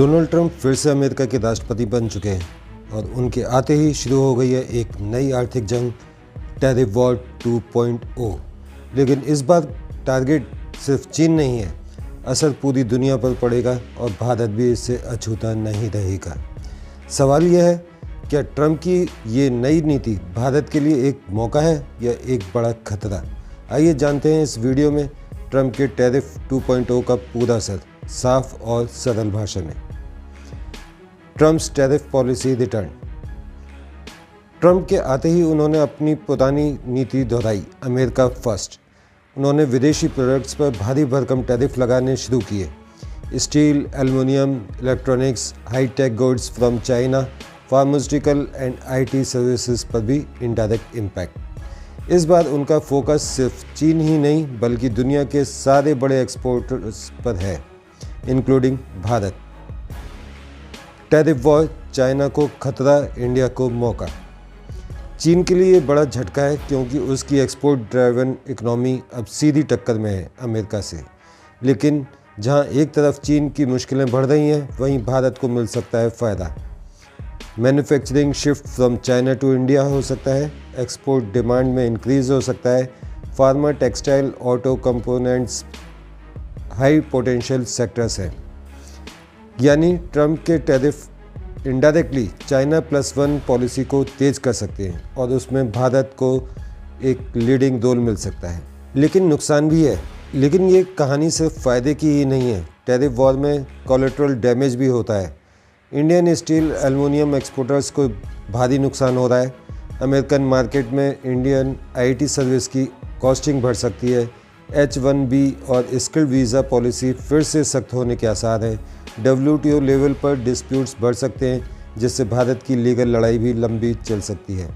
Donald Trump फिर से America के राष्ट्रपति बन चुके हैं और उनके आते ही शुरू हो गई है एक नई आर्थिक जंग, टैरिफ वॉर 2.0। लेकिन इस बार टारगेट सिर्फ चीन नहीं है, असर पूरी दुनिया पर पड़ेगा और भारत भी इससे अछूता नहीं रहेगा। सवाल यह है, क्या ट्रंप की ये नई नीति भारत के लिए एक मौका है या एक बड़ा खतरा? आइए जानते हैं इस वीडियो में ट्रंप के टैरिफ 2.0 का पूरा असर, साफ और सरल भाषा में। Trump's tariff policy return. Trump के आते ही उन्होंने अपनी पुरानी नीति दोहराई, अमेरिका फर्स्ट। उन्होंने विदेशी प्रोडक्ट्स पर भारी भरकम टैरिफ लगाने शुरू किए। Steel, aluminium, electronics, high-tech goods from China, pharmaceutical and IT services पर भी इनडायरेक्ट इम्पैक्ट। इस बार उनका फोकस सिर्फ चीन ही नहीं बल्कि दुनिया के सारे बड़े एक्सपोर्टर्स पर है, including Bharat. Tariff war, China को खतरा, इंडिया को मौका। चीन के लिए बड़ा झटका है क्योंकि उसकी एक्सपोर्ट ड्राइवन इकनॉमी अब सीधी टक्कर में है अमेरिका से। लेकिन जहां एक तरफ चीन की मुश्किलें बढ़ रही हैं, वहीं भारत को मिल सकता है फ़ायदा। Manufacturing shift from China to India हो सकता है, एक्सपोर्ट डिमांड में इंक्रीज़ हो सकता है। Pharma, textile, auto components high potential sectors हैं। यानी ट्रंप के टैरिफ इनडायरेक्टली चाइना +1 पॉलिसी को तेज कर सकते हैं और उसमें भारत को एक लीडिंग रोल मिल सकता है। लेकिन नुकसान भी है। लेकिन ये कहानी सिर्फ फ़ायदे की ही नहीं है। टैरिफ वॉर में कोलैटरल डैमेज भी होता है। इंडियन स्टील, एल्युमिनियम एक्सपोर्टर्स को भारी नुकसान हो रहा है। अमेरिकन मार्केट में इंडियन IT सर्विस की कॉस्टिंग बढ़ सकती है। H-1B और स्किल्ड वीज़ा पॉलिसी फिर से सख्त होने के आसार हैं। WTO लेवल पर डिस्प्यूट्स बढ़ सकते हैं, जिससे भारत की लीगल लड़ाई भी लंबी चल सकती है।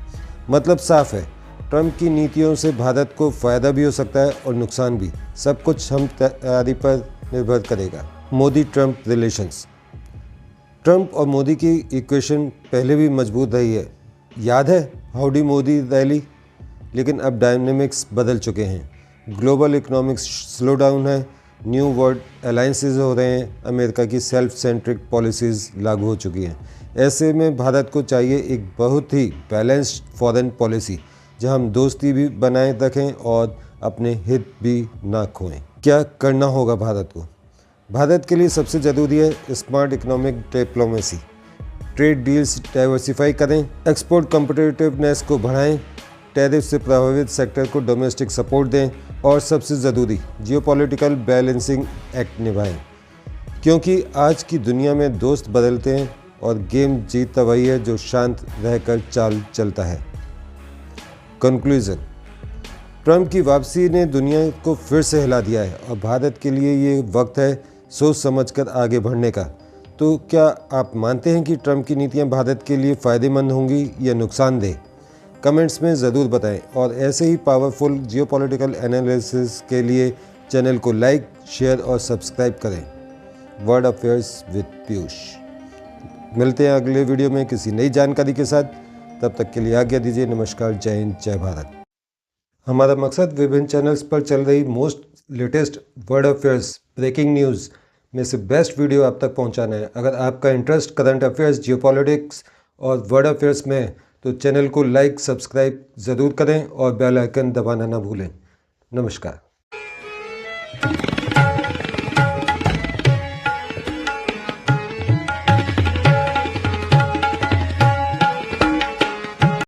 मतलब साफ है, ट्रंप की नीतियों से भारत को फ़ायदा भी हो सकता है और नुकसान भी। सब कुछ हम तैयारी पर निर्भर करेगा। Modi Trump relations. ट्रंप और मोदी की इक्वेशन पहले भी मजबूत रही है। याद है हाउडी मोदी रैली? लेकिन अब डायनेमिक्स बदल चुके हैं। ग्लोबल इकोनॉमिक्स स्लो डाउन है, न्यू वर्ल्ड अलायंसेज हो रहे हैं, अमेरिका की सेल्फ सेंट्रिक पॉलिसीज़ लागू हो चुकी हैं। ऐसे में भारत को चाहिए एक बहुत ही बैलेंस्ड फॉरेन पॉलिसी, जहां हम दोस्ती भी बनाए रखें और अपने हित भी ना खोएं। क्या करना होगा भारत को? भारत के लिए सबसे ज़रूरी है smart economic diplomacy. Trade deals diversify करें, एक्सपोर्ट कॉम्पिटिटिवनेस को बढ़ाएं, टैरिफ से प्रभावित सेक्टर को डोमेस्टिक सपोर्ट दें और सबसे ज़रूरी जियोपॉलिटिकल बैलेंसिंग एक्ट निभाएं। क्योंकि आज की दुनिया में दोस्त बदलते हैं और गेम जीतता वही है जो शांत रहकर चाल चलता है। कंक्लूजन। ट्रंप की वापसी ने दुनिया को फिर से हिला दिया है और भारत के लिए ये वक्त है सोच समझकर आगे बढ़ने का। तो क्या आप मानते हैं कि ट्रंप की नीतियां भारत के लिए फ़ायदेमंद होंगी या नुकसानदेह? कमेंट्स में ज़रूर बताएं और ऐसे ही पावरफुल जियोपॉलिटिकल एनालिसिस के लिए चैनल को लाइक, शेयर और सब्सक्राइब करें। World affairs with Piyush. मिलते हैं अगले वीडियो में किसी नई जानकारी के साथ। तब तक के लिए आज्ञा दीजिए। नमस्कार, जय हिंद, जय भारत। हमारा मकसद विभिन्न चैनल्स पर चल रही most latest world affairs, breaking news में से बेस्ट वीडियो आप तक पहुंचाना है। अगर आपका इंटरेस्ट करंट अफेयर्स, जियोपॉलिटिक्स और वर्ल्ड अफेयर्स में है तो चैनल को लाइक, सब्सक्राइब ज़रूर करें और बेल आइकन दबाना ना भूलें। नमस्कार।